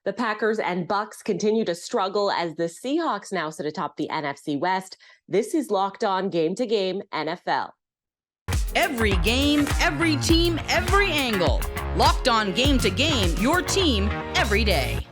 The Packers and Bucks continue to struggle as the Seahawks now sit atop the NFC West. This is Locked On Game to Game NFL. Every game, every team, every angle. Locked On Game to Game, your team every day.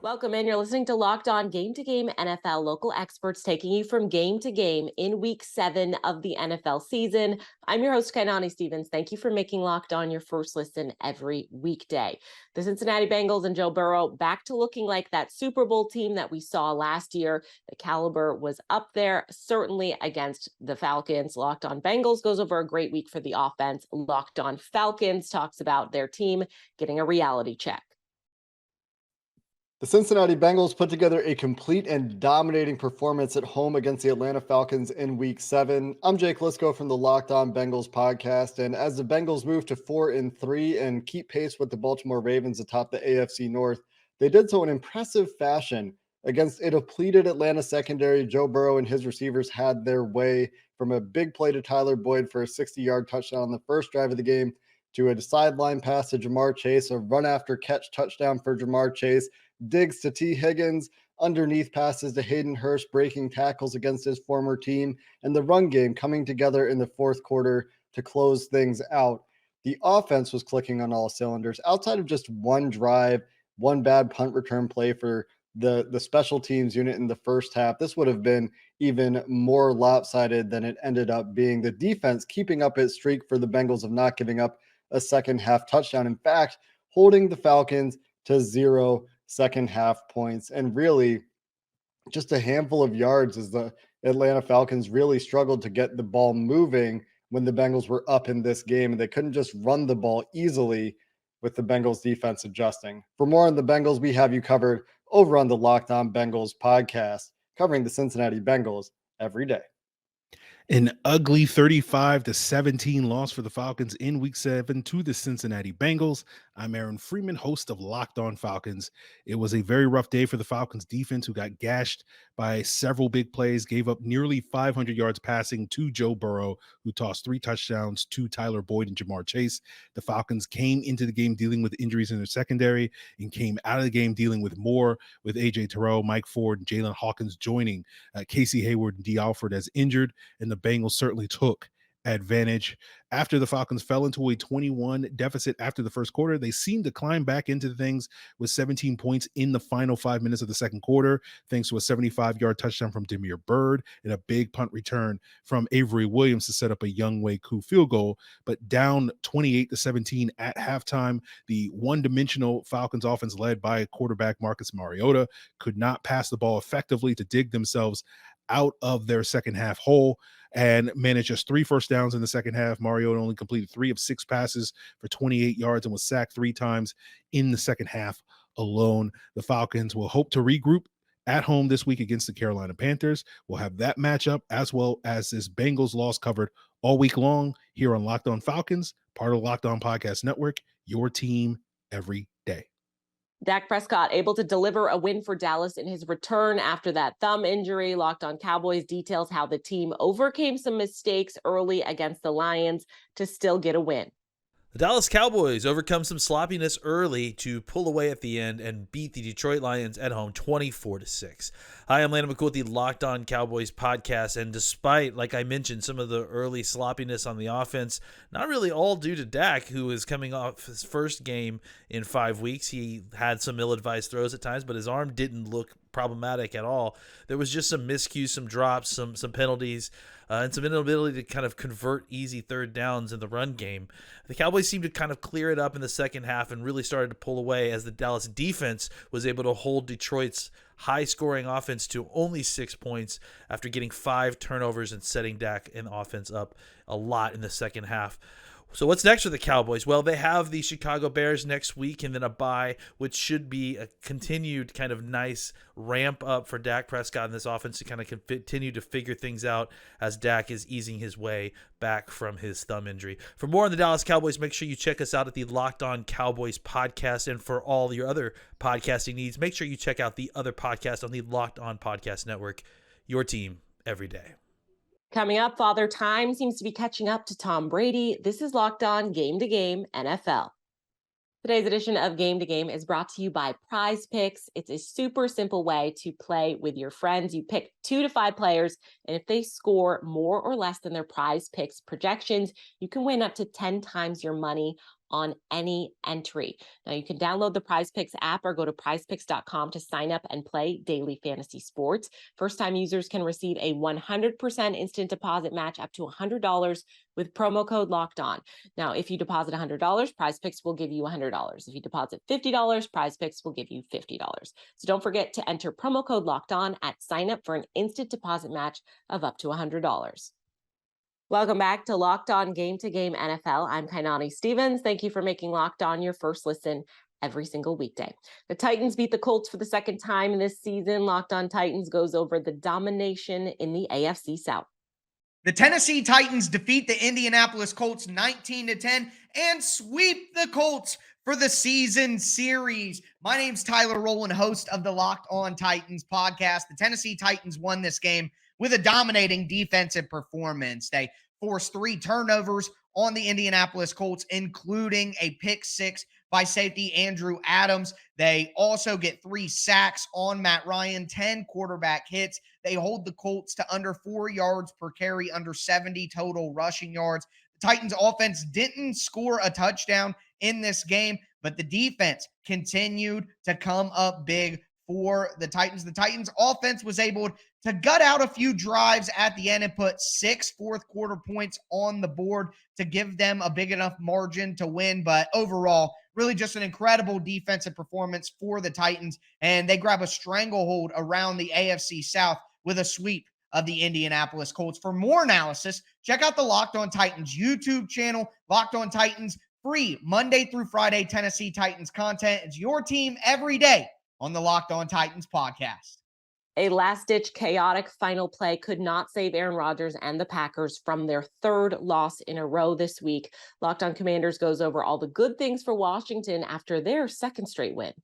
Welcome in. You're listening to Locked On Game to Game NFL, local experts taking you from game to game in week 7 of the NFL season. I'm your host, Kainani Stevens. Thank you for making Locked On your first listen every weekday. The Cincinnati Bengals and Joe Burrow back to looking like that Super Bowl team that we saw last year. The caliber was up there, certainly against the Falcons. Locked On Bengals goes over a great week for the offense. Locked On Falcons talks about their team getting a reality check. The Cincinnati Bengals put together a complete and dominating performance at home against the Atlanta Falcons in Week 7. I'm Jake Lisco from the Locked On Bengals podcast, and as the Bengals move to 4-3 and keep pace with the Baltimore Ravens atop the AFC North, they did so in impressive fashion against a depleted Atlanta secondary. Joe Burrow and his receivers had their way, from a big play to Tyler Boyd for a 60-yard touchdown on the first drive of the game, to a sideline pass to Jamar Chase, a run after catch touchdown for Jamar Chase, digs to T. Higgins, underneath passes to Hayden Hurst, breaking tackles against his former team, and the run game coming together in the fourth quarter to close things out. The offense was clicking on all cylinders. Outside of just one drive, one bad punt return play for the special teams unit in the first half, this would have been even more lopsided than it ended up being. The defense keeping up its streak for the Bengals of not giving up a second half touchdown. In fact, holding the Falcons to 0 second half points, and really just a handful of yards as the Atlanta Falcons really struggled to get the ball moving when the Bengals were up in this game, and they couldn't just run the ball easily with the Bengals defense adjusting. For more on the Bengals, we have you covered over on the Locked On Bengals podcast, covering the Cincinnati Bengals every day. An ugly 35-17 loss for the Falcons in Week 7 to the Cincinnati Bengals. I'm Aaron Freeman, host of Locked On Falcons. It was a very rough day for the Falcons defense, who got gashed by several big plays, gave up nearly 500 yards passing to Joe Burrow, who tossed 3 touchdowns to Tyler Boyd and Jamar Chase. The Falcons came into the game dealing with injuries in their secondary and came out of the game dealing with more, with A.J. Terrell, Mike Ford, and Jalen Hawkins joining Casey Hayward and D. Alford as injured, and the Bengals certainly took advantage. After the Falcons fell into a 21 deficit after the first quarter, they seemed to climb back into things with 17 points in the final 5 minutes of the second quarter, thanks to a 75-yard touchdown from Damiere Byrd and a big punt return from Avery Williams to set up a Younghoe Koo field goal. But down 28-17 at halftime, the one-dimensional Falcons offense, led by quarterback Marcus Mariota, could not pass the ball effectively to dig themselves out of their second half hole and managed just 3 first downs in the second half. Mariota only completed 3 of 6 passes for 28 yards and was sacked 3 times in the second half alone. The Falcons will hope to regroup at home this week against the Carolina Panthers. We'll have that matchup as well as this Bengals loss covered all week long here on Locked On Falcons, part of the Locked On Podcast Network, your team every day. Dak Prescott able to deliver a win for Dallas in his return after that thumb injury. Locked On Cowboys details how the team overcame some mistakes early against the Lions to still get a win. The Dallas Cowboys overcome some sloppiness early to pull away at the end and beat the Detroit Lions at home 24-6. Hi, I'm Landon McCool with the Locked On Cowboys podcast, and despite, like I mentioned, some of the early sloppiness on the offense, not really all due to Dak, who is coming off his first game in 5 weeks. He had some ill-advised throws at times, but his arm didn't look problematic at all. There was just some miscues, some drops, some penalties, and some inability to kind of convert easy third downs in the run game. The Cowboys seemed to kind of clear it up in the second half and really started to pull away as the Dallas defense was able to hold Detroit's high-scoring offense to only 6 points after getting 5 turnovers and setting Dak and offense up a lot in the second half. So what's next for the Cowboys? Well, they have the Chicago Bears next week and then a bye, which should be a continued kind of nice ramp up for Dak Prescott in this offense to kind of continue to figure things out as Dak is easing his way back from his thumb injury. For more on the Dallas Cowboys, make sure you check us out at the Locked On Cowboys podcast. And for all your other podcasting needs, make sure you check out the other podcast on the Locked On Podcast Network, your team every day. Coming up, Father Time seems to be catching up to Tom Brady. This is Locked On Game to Game NFL. Today's edition of Game to Game is brought to you by Prize Picks. It's a super simple way to play with your friends. You pick 2 to 5 players, and if they score more or less than their Prize Picks projections, you can win up to 10 times your money on any entry. Now, you can download the Prize Picks app or go to prizepicks.com to sign up and play daily fantasy sports. First-time users can receive a 100% instant deposit match up to $100 with promo code Locked On. Now, if you deposit $100, Prize Picks will give you $100. If you deposit $50, Prize Picks will give you $50. So don't forget to enter promo code Locked On at sign up for an instant deposit match of up to $100. Welcome back to Locked On Game to Game NFL. I'm Kainani Stevens. Thank you for making Locked On your first listen every single weekday. The Titans beat the Colts for the second time this season. Locked On Titans goes over the domination in the AFC South. The Tennessee Titans defeat the Indianapolis Colts 19-10 and sweep the Colts for the season series. My name's Tyler Rowland, host of the Locked On Titans podcast. The Tennessee Titans won this game with a dominating defensive performance. They forced 3 turnovers on the Indianapolis Colts, including a pick 6 by safety Andrew Adams. They also get 3 sacks on Matt Ryan, 10 quarterback hits. They hold the Colts to under 4 yards per carry, under 70 total rushing yards. The Titans offense didn't score a touchdown in this game, but the defense continued to come up big for the Titans. The Titans offense was able to gut out a few drives at the end and put 6 fourth quarter points on the board to give them a big enough margin to win. But overall, really just an incredible defensive performance for the Titans. And they grab a stranglehold around the AFC South with a sweep of the Indianapolis Colts. For more analysis, check out the Locked On Titans YouTube channel. Locked On Titans, free Monday through Friday Tennessee Titans content. It's your team every day on the Locked On Titans podcast. A last-ditch chaotic final play could not save Aaron Rodgers and the Packers from their 3rd loss in a row this week. Locked On Commanders goes over all the good things for Washington after their 2nd straight win.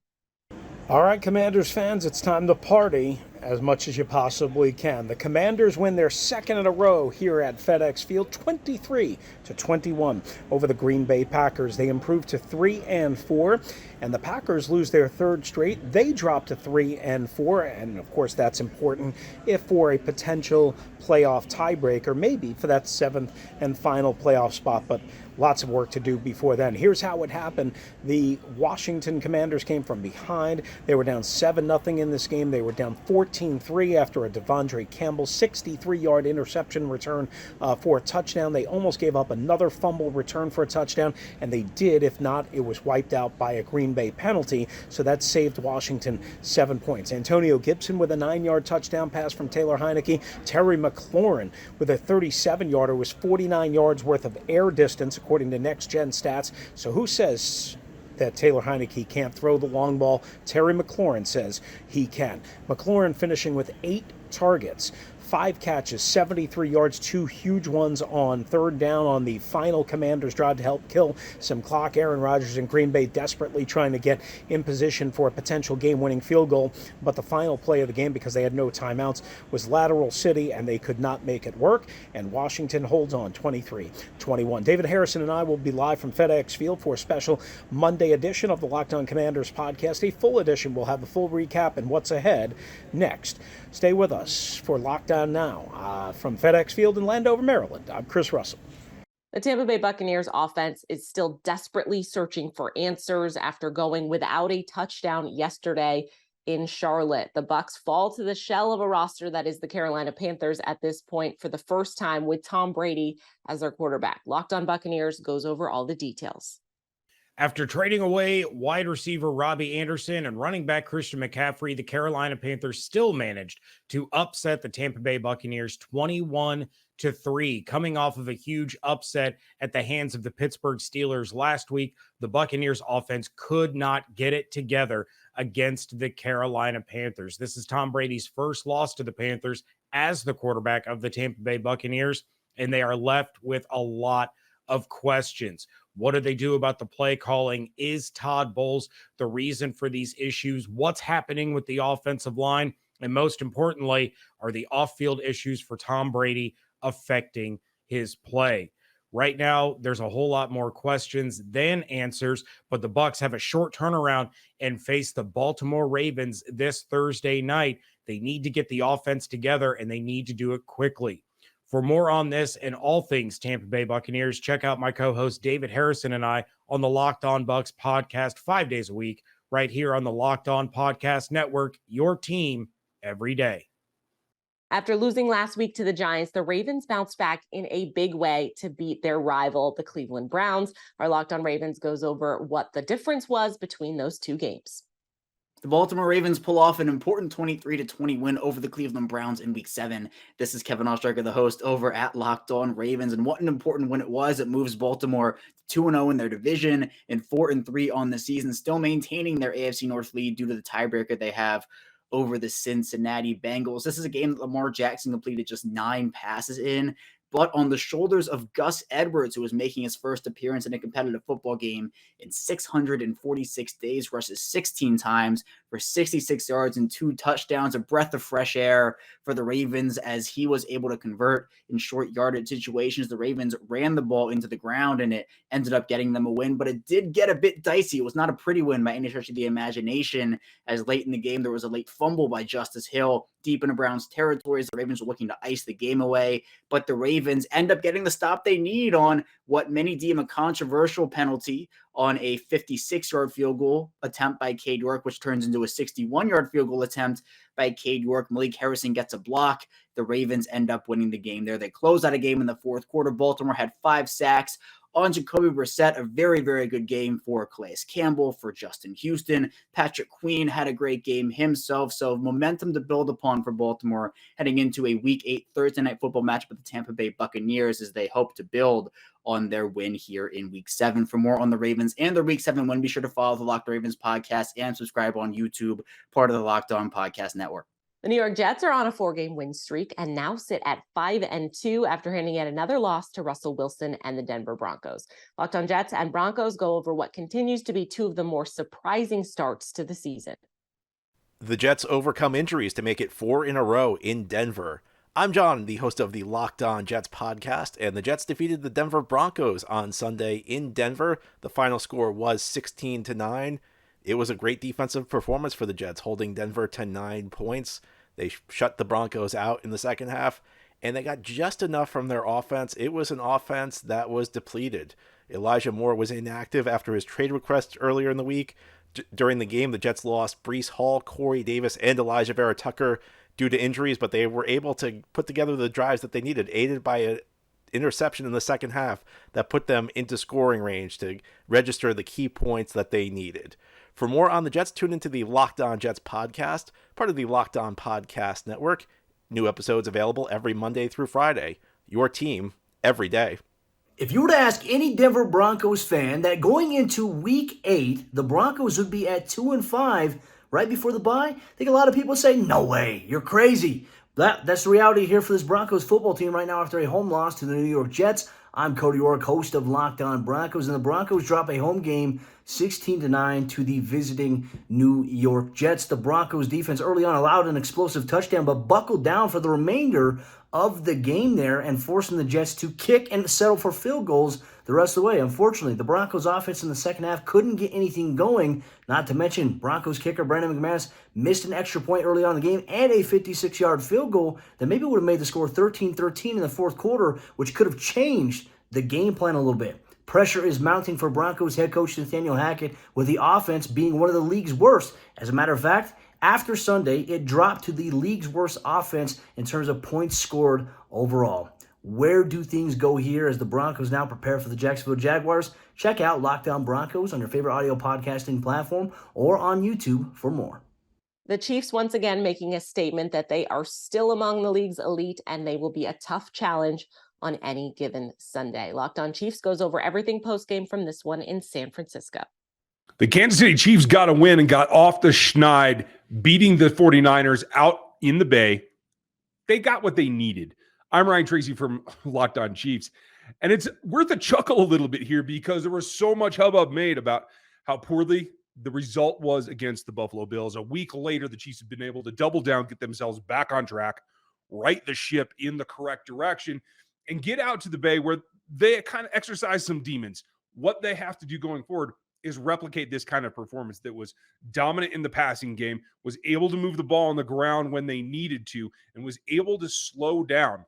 All right, Commanders fans, it's time to party as much as you possibly can. The Commanders win their 2nd in a row here at FedEx Field, 23-21 over the Green Bay Packers. They improved to 3-4, and the Packers lose their 3rd straight. They drop to 3-4, and of course that's important if for a potential playoff tiebreaker, maybe for that 7th and final playoff spot, but lots of work to do before then. Here's how it happened. The Washington Commanders came from behind. They were down 7-0 in this game. They were down 14-3 after a Devondre Campbell 63-yard interception return for a touchdown. They almost gave up another fumble return for a touchdown, and they did. If not, it was wiped out by a Green Bay penalty, so that saved Washington 7 points. Antonio Gibson with a 9-yard touchdown pass from Taylor Heineke. Terry McLaurin with a 37-yarder was 49 yards worth of air distance, according to Next Gen Stats. So who says that Taylor Heineke can't throw the long ball? Terry McLaurin says he can. McLaurin finishing with 8 targets, 5 catches, 73 yards, 2 huge ones on 3rd down on the final Commanders drive to help kill some clock. Aaron Rodgers and Green Bay desperately trying to get in position for a potential game-winning field goal, but the final play of the game, because they had no timeouts, was lateral city, and they could not make it work, and Washington holds on 23-21. David Harrison and I will be live from FedEx Field for a special Monday edition of the Locked On Commanders podcast. A full edition will have the full recap and what's ahead next. Stay with us for Locked On Now. From FedEx Field in Landover, Maryland, I'm Chris Russell. The Tampa Bay Buccaneers offense is still desperately searching for answers after going without a touchdown yesterday in Charlotte. The Bucs fall to the shell of a roster that is the Carolina Panthers at this point for the first time with Tom Brady as their quarterback. Locked On Buccaneers goes over all the details. After trading away wide receiver Robbie Anderson and running back Christian McCaffrey, the Carolina Panthers still managed to upset the Tampa Bay Buccaneers 21-3, coming off of a huge upset at the hands of the Pittsburgh Steelers last week. The Buccaneers offense could not get it together against the Carolina Panthers. This is Tom Brady's first loss to the Panthers as the quarterback of the Tampa Bay Buccaneers, and they are left with a lot of questions. What do they do about the play calling? Is Todd Bowles the reason for these issues? What's happening with the offensive line? And most importantly, are the off-field issues for Tom Brady affecting his play? Right now, there's a whole lot more questions than answers, but the Bucs have a short turnaround and face the Baltimore Ravens this Thursday night. They need to get the offense together, and they need to do it quickly. For more on this and all things Tampa Bay Buccaneers, check out my co-host David Harrison and I on the Locked On Bucs podcast 5 days a week, right here on the Locked On Podcast Network, your team every day. After losing last week to the Giants, the Ravens bounced back in a big way to beat their rival, the Cleveland Browns. Our Locked On Ravens goes over what the difference was between those two games. The Baltimore Ravens pull off an important 23-20 win over the Cleveland Browns in Week 7. This is Kevin Oestreicher, the host over at Locked On Ravens, and what an important win it was. It moves Baltimore to 2-0 in their division and 4-3 on the season, still maintaining their AFC North lead due to the tiebreaker they have over the Cincinnati Bengals. This is a game that Lamar Jackson completed just 9 passes in, but on the shoulders of Gus Edwards, who was making his first appearance in a competitive football game in 646 days, rushes 16 times for 66 yards and 2 touchdowns, a breath of fresh air for the Ravens as he was able to convert in short yardage situations. The Ravens ran the ball into the ground and it ended up getting them a win, but it did get a bit dicey. It was not a pretty win by any stretch of the imagination, as late in the game there was a late fumble by Justice Hill deep into Browns territories. The Ravens were looking to ice the game away, but the Ravens end up getting the stop they need on what many deem a controversial penalty on a 56-yard field goal attempt by Cade York, which turns into a 61-yard field goal attempt by Cade York. Malik Harrison gets a block. The Ravens end up winning the game there. They close out a game in the fourth quarter. Baltimore had 5 sacks on Jacoby Brissett, a very, very good game for Calais Campbell, for Justin Houston. Patrick Queen had a great game himself, so momentum to build upon for Baltimore heading into a Week 8 Thursday Night Football match with the Tampa Bay Buccaneers as they hope to build on their win here in Week 7. For more on the Ravens and their Week 7 win, be sure to follow the Locked On Ravens podcast and subscribe on YouTube, part of the Locked On Podcast Network. The New York Jets are on a 4-game win streak and now sit at 5-2 after handing yet another loss to Russell Wilson and the Denver Broncos. Locked On Jets and Broncos go over what continues to be 2 of the more surprising starts to the season. The Jets overcome injuries to make it 4 in a row in Denver. I'm John, the host of the Locked On Jets podcast, and the Jets defeated the Denver Broncos on Sunday in Denver. The final score was 16-9. It was a great defensive performance for the Jets, holding Denver to 9 points. They shut the Broncos out in the second half, and they got just enough from their offense. It was an offense that was depleted. Elijah Moore was inactive after his trade request earlier in the week. During the game, the Jets lost Breece Hall, Corey Davis, and Elijah Vera Tucker due to injuries, but they were able to put together the drives that they needed, aided by an interception in the second half that put them into scoring range to register the key points that they needed. For more on the Jets, tune into the Locked On Jets podcast, part of the Locked On Podcast Network. New episodes available every Monday through Friday. Your team every day. If you were to ask any Denver Broncos fan that going into Week 8, the Broncos would be at 2-5 right before the bye, I think a lot of people say, no way, you're crazy. That's the reality here for this Broncos football team right now after a home loss to the New York Jets. I'm Cody York, host of Locked On Broncos, and the Broncos drop a home game 16-9 to the visiting New York Jets. The Broncos defense early on allowed an explosive touchdown, but buckled down for the remainder of the game there and forcing the Jets to kick and settle for field goals the rest of the way. Unfortunately, the Broncos offense in the second half couldn't get anything going, not to mention Broncos kicker Brandon McManus missed an extra point early on in the game and a 56-yard field goal that maybe would have made the score 13-13 in the fourth quarter, which could have changed the game plan a little bit. Pressure is mounting for Broncos head coach Nathaniel Hackett, with the offense being one of the league's worst. As a matter of fact, after Sunday, it dropped to the league's worst offense in terms of points scored overall. Where do things go here as the Broncos now prepare for the Jacksonville Jaguars? Check out Locked On Broncos on your favorite audio podcasting platform or on YouTube for more. The Chiefs once again making a statement that they are still among the league's elite and they will be a tough challenge on any given Sunday. Locked On Chiefs goes over everything post-game from this one in San Francisco. The Kansas City Chiefs got a win and got off the schneid, beating the 49ers out in the Bay. They got what they needed. I'm Ryan Tracy from Locked On Chiefs, and it's worth a chuckle a little bit here because there was so much hubbub made about how poorly the result was against the Buffalo Bills. A week later, the Chiefs have been able to double down, get themselves back on track, right the ship in the correct direction, and get out to the Bay where they kind of exercise some demons. What they have to do going forward is replicate this kind of performance that was dominant in the passing game, was able to move the ball on the ground when they needed to, and was able to slow down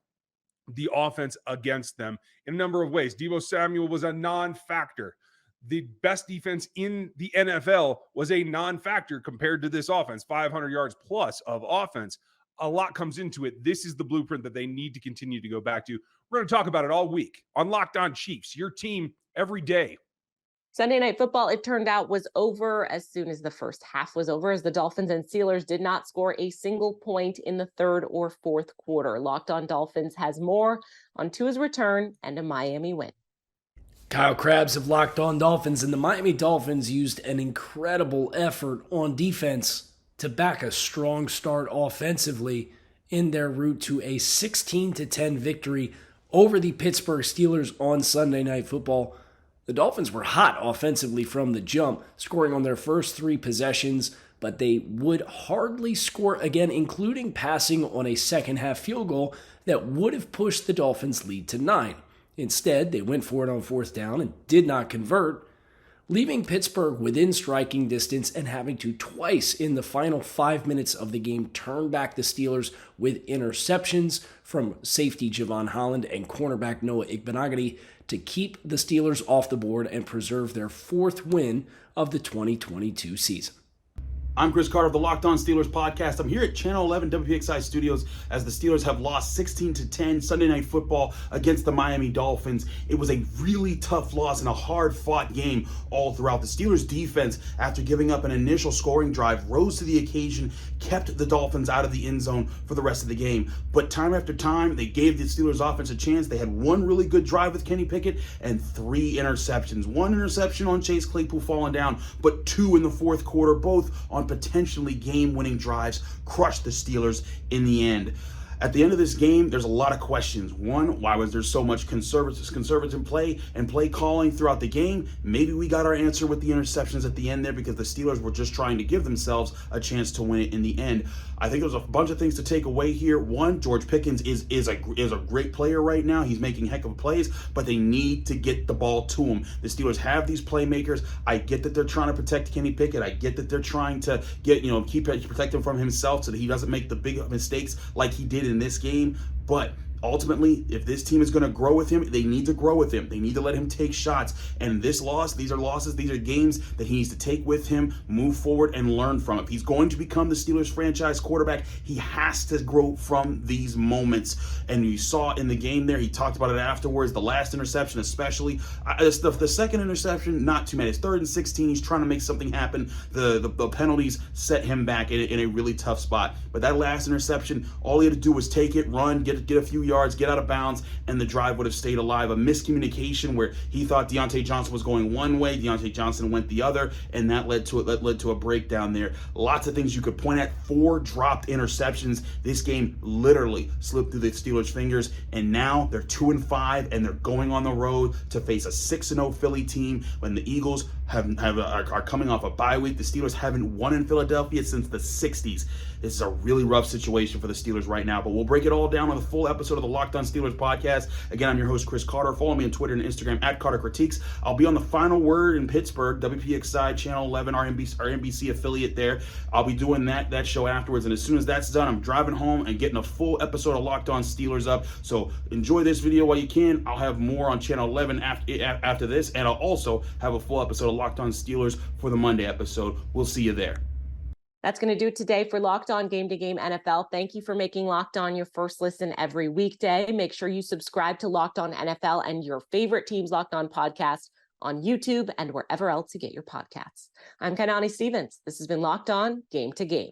the offense against them in a number of ways. Deebo Samuel was a non-factor. The best defense in the NFL was a non-factor compared to this offense, 500 yards plus of offense. A lot comes into it. This is the blueprint that they need to continue to go back to. We're going to talk about it all week on Locked On Chiefs, your team every day. Sunday Night Football, it turned out, was over as soon as the first half was over, as the Dolphins and Steelers did not score a single point in the third or fourth quarter. Locked On Dolphins has more on Tua's return and a Miami win. Kyle Krabs of Locked On Dolphins, and the Miami Dolphins used an incredible effort on defense to back a strong start offensively in their route to a 16-10 victory over the Pittsburgh Steelers on Sunday Night Football. The Dolphins were hot offensively from the jump, scoring on their first 3 possessions, but they would hardly score again, including passing on a second-half field goal that would have pushed the Dolphins' lead to 9. Instead, they went for it on 4th down and did not convert, leaving Pittsburgh within striking distance and having to twice in the final 5 minutes of the game turn back the Steelers with interceptions from safety Javon Holland and cornerback Noah Igbenogany to keep the Steelers off the board and preserve their 4th win of the 2022 season. I'm Chris Carter of the Locked On Steelers podcast. I'm here at Channel 11 WPXI Studios as the Steelers have lost 16-10 Sunday Night Football against the Miami Dolphins. It was a really tough loss and a hard-fought game all throughout. The Steelers defense, after giving up an initial scoring drive, rose to the occasion, kept the Dolphins out of the end zone for the rest of the game. But time after time, they gave the Steelers offense a chance. They had one really good drive with Kenny Pickett and 3 interceptions. 1 interception on Chase Claypool falling down, but 2 in the fourth quarter, both on potentially game-winning drives, crushed the Steelers in the end. At the end of this game, there's a lot of questions. One, why was there so much conservative play and play calling throughout the game? Maybe we got our answer with the interceptions at the end there because the Steelers were just trying to give themselves a chance to win it in the end. I think there's a bunch of things to take away here. One, George Pickens is a great player right now. He's making heck of plays, but they need to get the ball to him. The Steelers have these playmakers. I get that they're trying to protect Kenny Pickett. I get that they're trying to protect him from himself so that he doesn't make the big mistakes like he did in this game. But ultimately, if this team is going to grow with him, they need to grow with him. They need to let him take shots. And this loss, these are losses, these are games that he needs to take with him, move forward, and learn from it. If he's going to become the Steelers franchise quarterback, he has to grow from these moments. And you saw in the game there, he talked about it afterwards, the last interception especially. The second interception, not too bad. It's 3rd and 16. He's trying to make something happen. The penalties set him back in a really tough spot. But that last interception, all he had to do was take it, run, get a few yards, get out of bounds, and the drive would have stayed alive. A miscommunication where he thought Deontay Johnson was going one way, Deontay Johnson went the other, and that led to a breakdown there. Lots of things you could point at. 4 dropped interceptions. This game literally slipped through the Steelers' fingers, and now they're 2-5, and they're going on the road to face a 6-0 Philly team when the Eagles are coming off a bye week. The Steelers haven't won in Philadelphia since the 60s. This is a really rough situation for the Steelers right now, but we'll break it all down on the full episode of the Locked On Steelers podcast. Again, I'm your host, Chris Carter. Follow me on Twitter and Instagram at Carter Critiques. I'll be on the Final Word in Pittsburgh, WPXI, Channel 11, our NBC affiliate there. I'll be doing that show afterwards, and as soon as that's done, I'm driving home and getting a full episode of Locked On Steelers up. So enjoy this video while you can. I'll have more on Channel 11 after this, and I'll also have a full episode of Locked On Steelers for the Monday episode. We'll see you there. That's going to do it today for Locked On Game to Game NFL. Thank you for making Locked On your first listen every weekday. Make sure you subscribe to Locked On NFL and your favorite team's Locked On podcast on YouTube and wherever else you get your podcasts. I'm Kainani Stevens. This has been Locked On Game to Game.